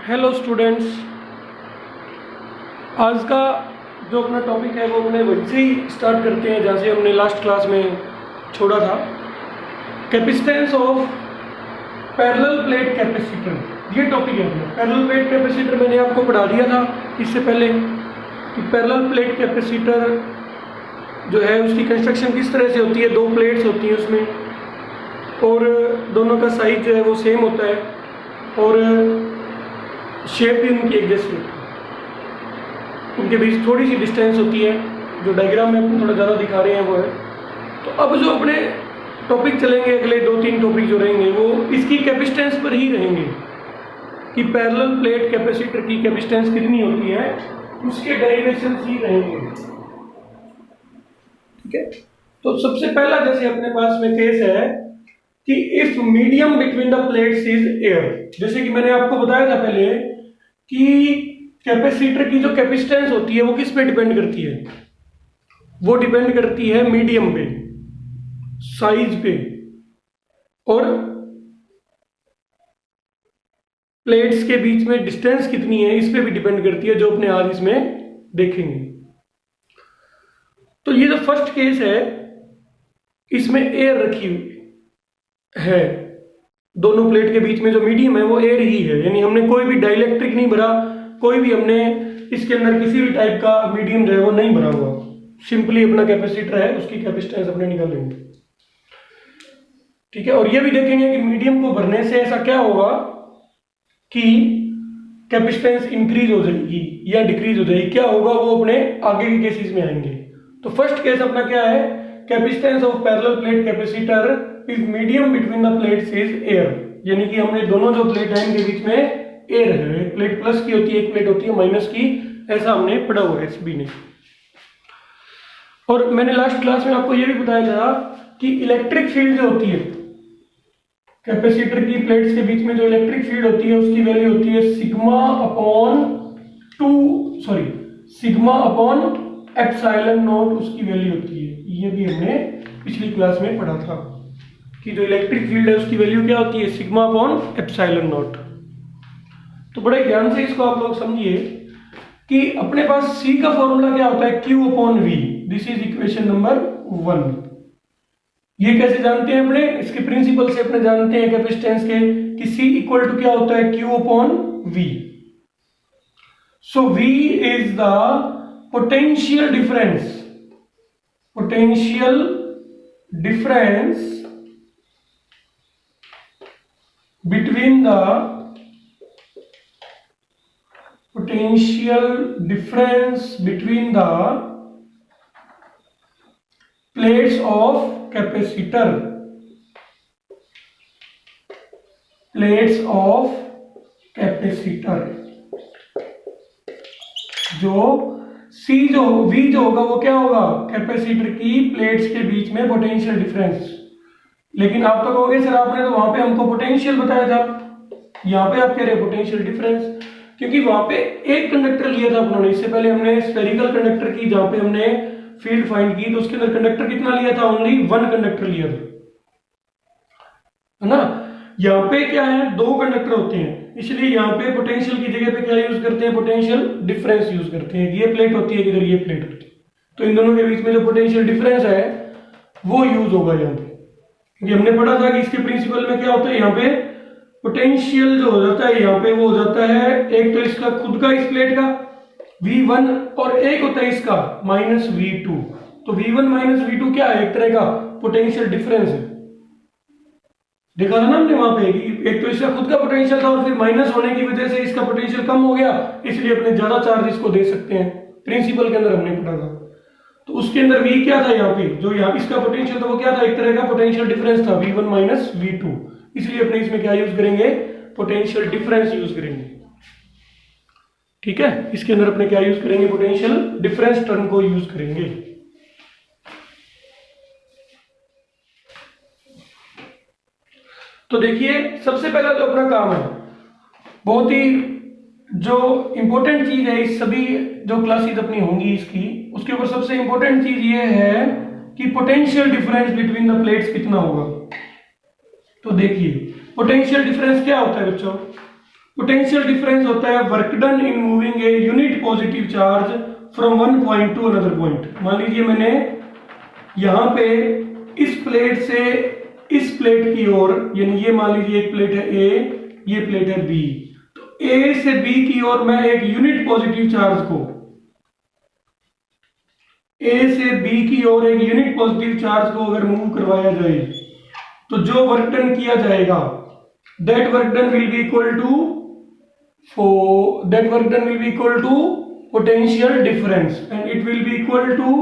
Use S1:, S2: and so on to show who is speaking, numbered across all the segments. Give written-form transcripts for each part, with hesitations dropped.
S1: Hello students, आज का जो अपना टॉपिक है वो अपने वहीं से ही स्टार्ट करते हैं जहाँ से हमने लास्ट क्लास में छोड़ा था। Capacitance of parallel plate capacitor, ये टॉपिक है अपना। पैरेलल प्लेट कैपेसिटर मैंने आपको पढ़ा दिया था इससे पहले कि पैरेलल प्लेट कैपेसिटर जो है उसकी कंस्ट्रक्शन किस तरह से होती है। दो प्लेट्स होती हैं उसमें और दोनों का साइज जो है वो सेम होता है और शेप भी उनकी एक जैसी होती है। उनके बीच थोड़ी सी डिस्टेंस होती है, जो डायग्राम में आपको थोड़ा ज़्यादा दिखा रहे हैं वो है। तो अब जो अपने टॉपिक चलेंगे, अगले 2-3 टॉपिक जो रहेंगे वो इसकी कैपेसिटेंस पर ही रहेंगे कि पैरेलल प्लेट कैपेसिटर की कैपेसिटेंस कितनी होती है, उसके डेरिवेशन ही रहेंगे। ठीक है, तो सबसे पहला जैसे अपने पास में केस है कि if medium between the plates is air. जैसे कि मैंने आपको बताया था पहले कि कैपेसिटर की जो कैपेसिटेंस होती है वो किस पे डिपेंड करती है, वो डिपेंड करती है मीडियम पे, साइज पे और प्लेट्स के बीच में डिस्टेंस कितनी है इस पे भी डिपेंड करती है, जो अपने आज इसमें देखेंगे। तो ये जो फर्स्ट केस है इसमें एयर रखी हुई है, दोनों प्लेट के बीच में जो मीडियम है वो एयर ही है, यानी हमने कोई भी डाइलेक्ट्रिक नहीं भरा, कोई भी हमने इसके अंदर किसी भी टाइप का मीडियम जो है वो नहीं भरा हुआ। सिंपली अपना कैपेसिटर है, उसकी कैपेसिटेंस अपने निकालेंगे। ठीक है, और ये भी देखेंगे कि मीडियम को भरने से ऐसा क्या होगा कि कैपेसिटेंस इंक्रीज हो जाएगी या डिक्रीज हो जाएगी, क्या होगा वो अपने आगे के केसेस में आएंगे। तो फर्स्ट केस अपना क्या है, capacitance of parallel plate capacitor if medium between the plates is air, यानी कि हमने दोनों जो प्लेट है इनके बीच में एयर है, एक प्लेट प्लस की होती है, एक प्लेट होती है माइनस की, ऐसा हमने पढ़ा हुआ है सभी ने। और मैंने लास्ट क्लास में आपको यह भी बताया था कि इलेक्ट्रिक फील्ड जो होती है कैपेसिटर की प्लेट्स के बीच में, जो इलेक्ट्रिक फील्ड होती है उसकी वैल्यू होती है सिग्मा अपॉन एप्सिलॉन नॉट, उसकी वैल्यू होती है। ये भी हमने पिछली क्लास में पढ़ा था कि जो इलेक्ट्रिक फील्ड है उसकी वैल्यू क्या होती है, सिग्मा अपॉन एप्सिलॉन नॉट। तो बड़े ध्यान से इसको आप लोग समझिए कि अपने पास C का फॉर्मूला क्या होता है, Q upon V। This is equation number 1। ये कैसे जानते हैं अपने, इसके प्रिंसिपल से अपने जानते हैं कैपेसिटेंस के कि C इक्वल टू क्या होता है, Q upon V। So V is the potential difference between the plates of capacitor, जो C जो V जो होगा वो क्या होगा, कैपेसिटर की प्लेट्स के बीच में पोटेंशियल डिफरेंस। लेकिन आप तो कहोगे सर आपने तो वहां पे हमको पोटेंशियल बताया था, यहाँ पे आप कह रहे हैं पोटेंशियल डिफरेंस, क्योंकि वहां पे एक कंडक्टर लिया था उन्होंने। इससे पहले हमने स्फेरिकल कंडक्टर की जहां पे हमने फील्ड फाइंड की, तो उसके अंदर कंडक्टर कितना लिया था, ओनली 1 कंडक्टर लिया था, है ना। यहाँ पे क्या है, 2 कंडक्टर होते हैं, इसलिए यहाँ पे पोटेंशियल की जगह पे क्या यूज करते हैं, पोटेंशियल डिफरेंस यूज करते हैं। ये प्लेट होती है, इधर ये प्लेट होती है, तो इन दोनों के बीच में जो पोटेंशियल डिफरेंस है वो यूज होगा यहाँ पे। ये हमने पढ़ा था कि इसके प्रिंसिपल में क्या होता है, यहाँ पे पोटेंशियल जो हो जाता है यहाँ पे वो हो जाता है, एक तो इसका खुद का इस प्लेट का V1 और एक होता है इसका माइनस V2। तो V1 माइनस V2 क्या है, एक तरह का पोटेंशियल डिफरेंस है। देखा था ना हमने वहां पे कि एक तो इसका खुद का पोटेंशियल था और फिर माइनस होने की वजह से इसका पोटेंशियल कम हो गया, इसलिए अपने ज्यादा चार्ज इसको दे सकते हैं। प्रिंसिपल के अंदर हमने पढ़ा था। तो उसके अंदर V क्या था, यहाँ पे जो यहाँ इसका पोटेंशियल था वो क्या था, एक तरह का पोटेंशियल डिफरेंस था, V1 माइनस V2। इसलिए अपने इसमें क्या यूज करेंगे, पोटेंशियल डिफरेंस यूज करेंगे। ठीक है, इसके अंदर अपने क्या यूज करेंगे, पोटेंशियल डिफरेंस टर्म को यूज करेंगे। तो देखिए सबसे पहला जो अपना काम है, बहुत ही जो इंपॉर्टेंट चीज है इस सभी जो क्लासेस अपनी होंगी इसकी, उसके ऊपर सबसे इंपॉर्टेंट चीज ये है कि potential difference between the plates कितना होगा। तो देखिए पोटेंशियल डिफरेंस क्या होता है बच्चों, पोटेंशियल डिफरेंस होता है work done in moving a unit positive charge from one point two another point. मान लीजिए मैंने यहां पे इस प्लेट से इस प्लेट की ओर, यानी ये मान लीजिए एक प्लेट है ए, ये प्लेट है बी, तो ए से बी की ओर मैं एक यूनिट पॉजिटिव चार्ज को, ए से बी की ओर एक यूनिट पॉजिटिव चार्ज को अगर मूव करवाया जाए तो जो वर्क डन किया जाएगा that work done will be equal to potential difference and it will be equal to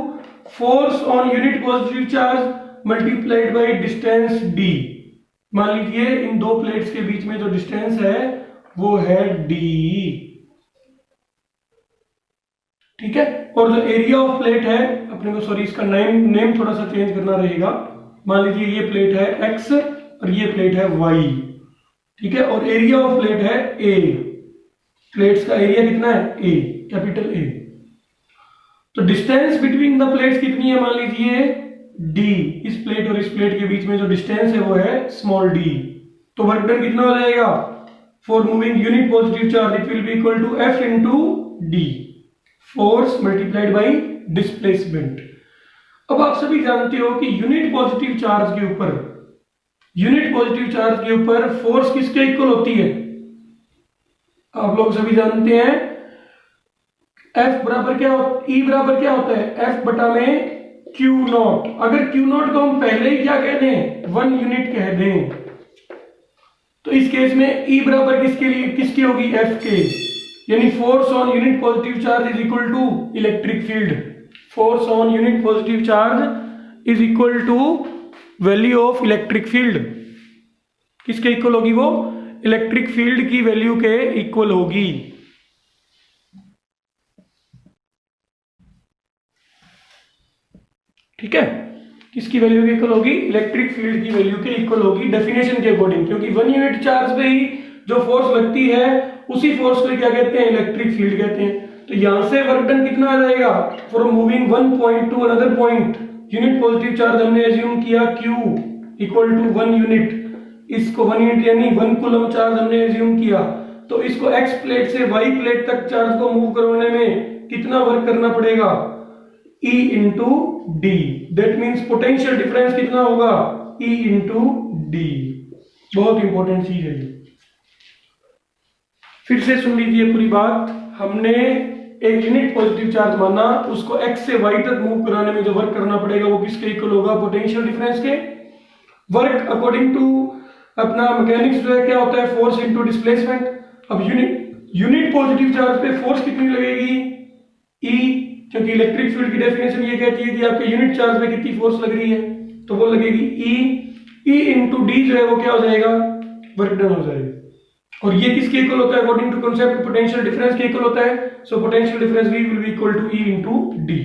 S1: force on unit positive charge multiplied by distance D. मान लीजिए इन दो प्लेट्स के बीच में जो डिस्टेंस है वो है डी, ठीक है। और जो एरिया ऑफ प्लेट है अपने को, सॉरी इसका नेम थोड़ा सा चेंज करना रहेगा। मान लीजिए ये प्लेट है x और ये प्लेट है y, ठीक है, और एरिया ऑफ प्लेट है a। प्लेट्स का एरिया कितना है a, कैपिटल A। तो डिस्टेंस बिटवीन द प्लेट्स कितनी है, मान लीजिए d, इस प्लेट और इस प्लेट के बीच में जो डिस्टेंस है वो है स्मॉल d। तो वर्क डन कितना हो जाएगा for moving unit positive charge, it will be equal to F into D, force multiplied by displacement. अब आप सभी जानते हो कि यूनिट पॉजिटिव चार्ज के ऊपर फोर्स किसके इक्वल होती है, आप लोग सभी जानते हैं F बराबर क्या E बराबर क्या होता है, F बटा में Q नॉट। अगर Q नॉट को हम पहले ही क्या कह दें, 1 यूनिट कह दें, तो इस केस में E बराबर किसकी होगी, F के, यानी force on unit positive charge is equal to electric field. Force on unit positive charge is equal to value of electric field. किसके इक्वल होगी वो, इलेक्ट्रिक फील्ड की वैल्यू के इक्वल होगी। ठीक है, किसकी वैल्यू के इक्वल होगी, इलेक्ट्रिक फील्ड की वैल्यू के इक्वल होगी डेफिनेशन के अकॉर्डिंग, क्योंकि 1 यूनिट चार्ज पे ही जो फोर्स लगती है उसी फोर्स को क्या कहते हैं, इलेक्ट्रिक फील्ड कहते हैं। तो यहां से वर्क डन कितना आ जाएगा from moving one point two another point, unit positive charge हमने एज्यूम किया Q इक्वल टू 1 यूनिट, इसको 1 यूनिट यानी 1 कूलम चार्ज हमने एज्यूम किया। तो इसको X प्लेट से Y प्लेट तक चार्ज को मूव करवाने में कितना वर्क करना पड़ेगा, E into D. That means potential difference कितना होगा, E इंटू डी। बहुत इंपॉर्टेंट चीज है। फिर से सुन लीजिए पूरी बात। हमने एक यूनिट पॉजिटिव चार्ज माना, उसको x से y तक मूव कराने में जो वर्क करना पड़ेगा वो किसके इक्वल होगा, पोटेंशियल डिफरेंस के। वर्क अकॉर्डिंग टू अपना मैकेनिक्स जो है क्या होता है, फोर्स इनटू डिस्प्लेसमेंट। अब यूनिट पॉजिटिव चार्ज पे फोर्स कितनी लगेगी, E, क्योंकि इलेक्ट्रिक फील्ड की डेफिनेशन ये कहती है कि आपके यूनिट चार्ज पे कितनी फोर्स लग रही है, तो वो लगेगी E इंटू डी जो है वो क्या हो जाएगा, वर्क डन हो जाएगा। और ये किसके इक्वल होता है, according to concept potential difference के इक्वल होता है। So potential difference V will be equal to E into D.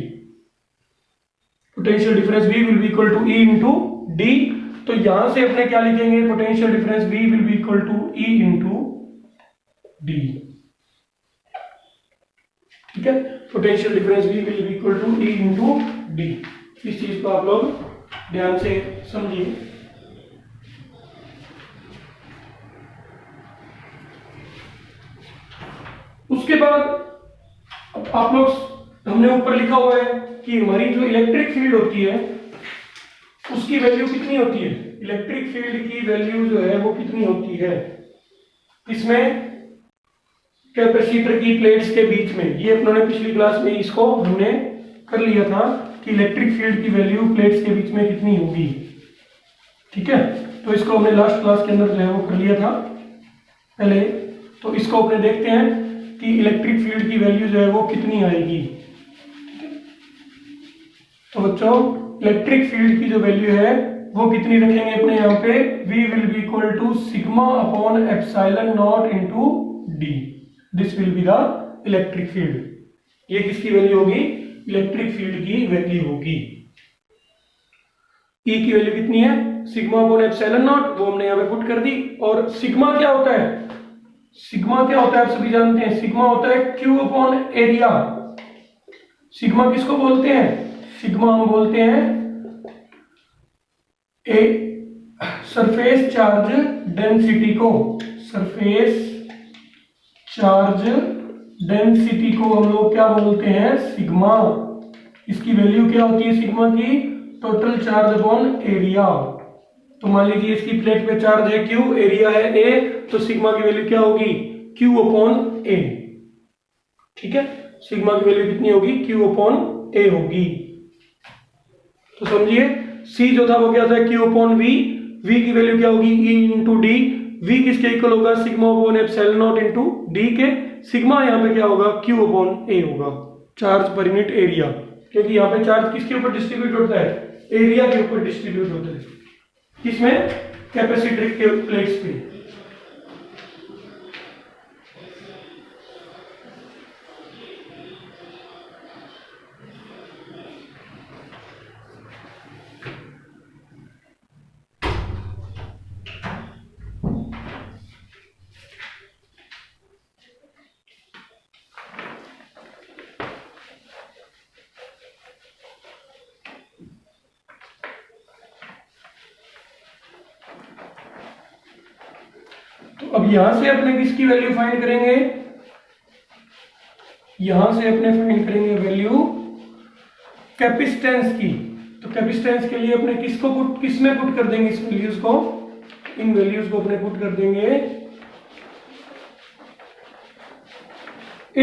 S1: Potential difference V will be equal to E into D. तो यहां से अपने क्या लिखेंगे, potential difference V will be equal to E into D. ठीक है, potential difference V will be equal to E into D. इस चीज को आप लोग ध्यान से समझिए। उसके बाद आप लोग, हमने ऊपर लिखा हुआ है कि हमारी जो इलेक्ट्रिक फील्ड होती है उसकी वैल्यू कितनी होती है, इलेक्ट्रिक फील्ड की वैल्यू जो है वो कितनी होती है इसमें कैपेसिटर की प्लेट्स के बीच में। ये अपने पिछली क्लास में इसको हमने कर लिया था कि इलेक्ट्रिक फील्ड की वैल्यू प्लेट्स के बीच में कितनी होगी। ठीक है, तो इसको हमने लास्ट क्लास के अंदर जो है वो कर लिया था पहले। तो इसको अपने देखते हैं कि इलेक्ट्रिक फील्ड की वैल्यू जो है वो कितनी आएगी। ठीक है, तो बच्चों इलेक्ट्रिक फील्ड की जो वैल्यू है वो कितनी रखेंगे अपने यहाँ पे, V will be equal to sigma upon epsilon naught into D। This will be the electric field. ये किसकी वैल्यू होगी, इलेक्ट्रिक फील्ड की वैल्यू होगी। E की वैल्यू कितनी है, सिग्मा अपॉन एप्सिलॉन नॉट, वो हमने यहाँ पे पुट कर दी। और सिग्मा क्या होता है, सिग्मा क्या होता है आप सभी जानते हैं, सिग्मा होता है Q अपॉन एरिया। सिग्मा किसको बोलते हैं, सिग्मा हम बोलते हैं ए सरफेस चार्ज डेंसिटी को, सरफेस चार्ज डेंसिटी को हम लोग क्या बोलते हैं, सिग्मा। इसकी वैल्यू क्या होती है सिग्मा की, टोटल चार्ज अपॉन एरिया। तो मान लीजिए इसकी प्लेट पे चार्ज है Q, एरिया है A, तो सिग्मा की वैल्यू क्या होगी, Q अपॉन A। ठीक है, सिग्मा की वैल्यू कितनी होगी, Q अपॉन A होगी। तो समझिए C जो था वो क्या था, Q अपॉन V। V की वैल्यू क्या होगी, E इंटू डी। V किसके इक्वल होगा, sigma upon epsilon not into D के। सिग्मा यहाँ पे क्या होगा, Q अपॉन A होगा, चार्ज पर यूनिट एरिया। क्योंकि यहाँ पे चार्ज किसके ऊपर डिस्ट्रीब्यूट होता है, एरिया के ऊपर डिस्ट्रीब्यूट होता है। किसमें, कैपेसिटर के प्लेट्स पे। तो अब यहां से अपने किसकी वैल्यू फाइंड करेंगे, यहां से अपने फाइंड करेंगे वैल्यू कैपेसिटेंस की। तो कैपेसिटेंस के लिए अपने किसमें पुट कर देंगे इस वैल्यूज को, इन वैल्यूज को अपने पुट कर देंगे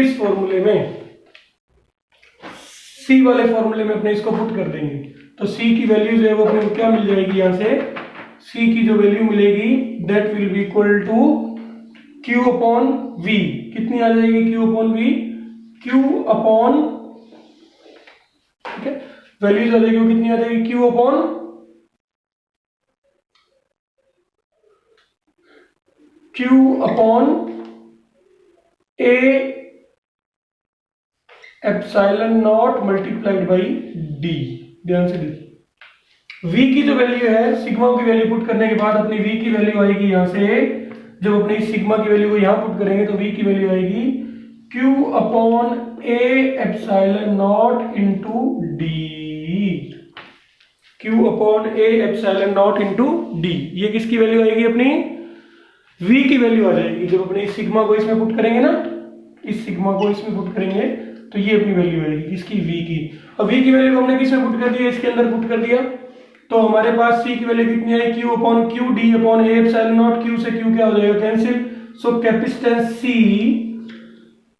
S1: इस फॉर्मूले में, सी वाले फॉर्मूले में अपने इसको पुट कर देंगे। तो सी की वैल्यू जो है वो अपने क्या मिल जाएगी, यहां से सी की जो वैल्यू मिलेगी that will be equal to Q upon V. कितनी आ जाएगी, Q upon V, Q upon, ठीक है, वैल्यूज आ जाएगी वो कितनी आ जाएगी, Q upon A epsilon naught multiplied by D. ध्यान से देखिए, v की जो वैल्यू है, सिग्मा की वैल्यू पुट करने के बाद अपनी v की वैल्यू आएगी यहां से, जब अपनी सिग्मा की वैल्यू को यहां पुट करेंगे तो v की वैल्यू आएगी q upon a epsilon not into D. q upon a epsilon not into D, ये किसकी वैल्यू आएगी, अपनी v की वैल्यू आ जाएगी। जब अपनी सिग्मा को इसमें पुट करेंगे ना, इस सिग्मा को इसमें पुट करेंगे तो ये अपनी वैल्यू आएगी किसकी, v की। अब v की वैल्यू हमने किसमें पुट कर दिया, इसके अंदर पुट कर दिया। तो हमारे पास c की वैल्यू कितनी आई, q upon Q D upon A epsilon not. q से q क्या हो जाएगा, कैंसिल। सो कैपेसिटेंस c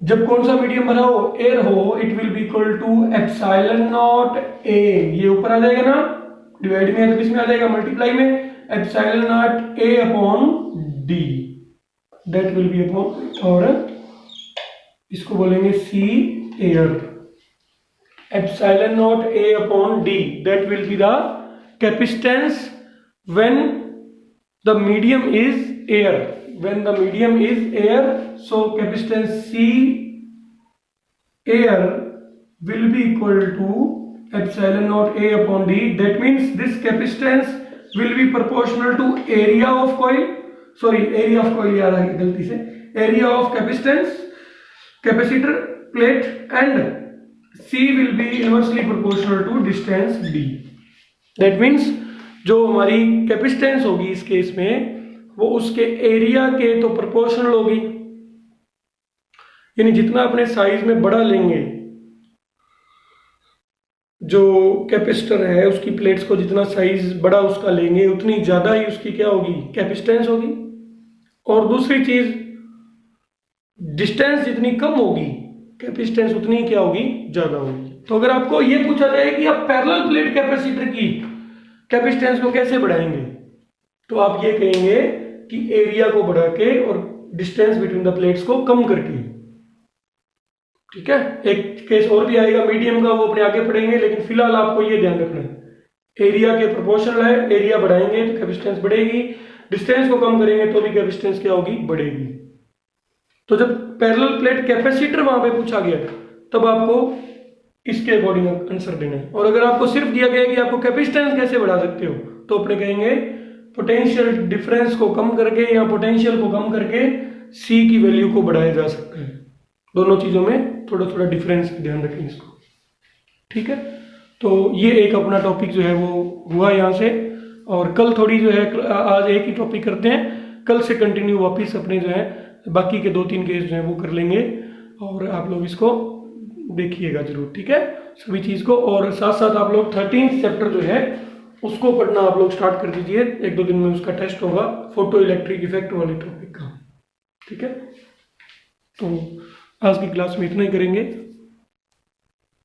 S1: जब कौन सा मीडियम भरा हो, एयर हो, it will be equal to epsilon naught a। ये ऊपर आ जाएगा ना, डिवाइड में है तो किसमें आ जाएगा, मल्टीप्लाई में, epsilon naught a upon d, that will B upon, और इसको बोलेंगे c air, epsilon naught a upon d, that will be the capacitance when the medium is air, when the medium is air. So capacitance C air will be equal to epsilon naught A upon D. That means this capacitance will be proportional to area of coil, sorry area of coil याद आ गया गलती से, area of capacitance capacitor plate, and C will be inversely proportional to distance D. That means जो हमारी capacitance होगी इस case में वो उसके एरिया के तो प्रोपोर्शनल होगी, यानी जितना अपने साइज में बड़ा लेंगे, जो कैपेसिटर है उसकी प्लेट्स को जितना साइज बड़ा उसका लेंगे उतनी ज्यादा ही उसकी क्या होगी, कैपेसिटेंस होगी। और दूसरी चीज, डिस्टेंस जितनी कम होगी कैपेसिटेंस उतनी क्या होगी, ज्यादा होगी। तो अगर आपको ये पूछा जाए कि आप पैरेलल प्लेट कैपेसिटर की कैपेसिटेंस को कैसे बढ़ाएंगे, तो आप ये कहेंगे कि एरिया को बढ़ा के और डिस्टेंस बिटवीन द प्लेट्स को कम करके। ठीक है, एक केस और भी आएगा मीडियम का, वो अपने आगे पढ़ेंगे, लेकिन फिलहाल आपको ये ध्यान रखना है एरिया के प्रोपोर्शनल है, एरिया बढ़ाएंगे तो कैपेसिटेंस बढ़ेगी, डिस्टेंस को कम करेंगे तो भी कैपेसिटेंस क्या होगी, बढ़ेगी। तो जब पैरेलल प्लेट कैपेसिटर वहां पे पूछा गया तब आपको इसके अकॉर्डिंग आंसर देना है। और अगर आपको सिर्फ दिया गया कि आपको कैपेसिटेंस कैसे बढ़ा सकते हो, तो अपने कहेंगे पोटेंशियल डिफरेंस को कम करके या पोटेंशियल को कम करके सी की वैल्यू को बढ़ाया जा सकता है। दोनों चीजों में थोड़ा थोड़ा डिफरेंस ध्यान रखें इसको। ठीक है, तो ये एक अपना टॉपिक जो है वो हुआ यहाँ से, और कल थोड़ी जो है, आज एक ही टॉपिक करते हैं, कल से कंटिन्यू वापिस अपने जो है बाकी के 2-3 केस जो है वो कर लेंगे और आप लोग इसको देखिएगा जरूर, ठीक है, सभी चीज़ को। और साथ साथ आप लोग 13th चैप्टर जो है उसको पढ़ना आप लोग स्टार्ट कर दीजिए, 1-2 दिन में उसका टेस्ट होगा फोटो इलेक्ट्रिक इफेक्ट वाले टॉपिक का, ठीक है। तो आज की क्लास में इतना ही करेंगे।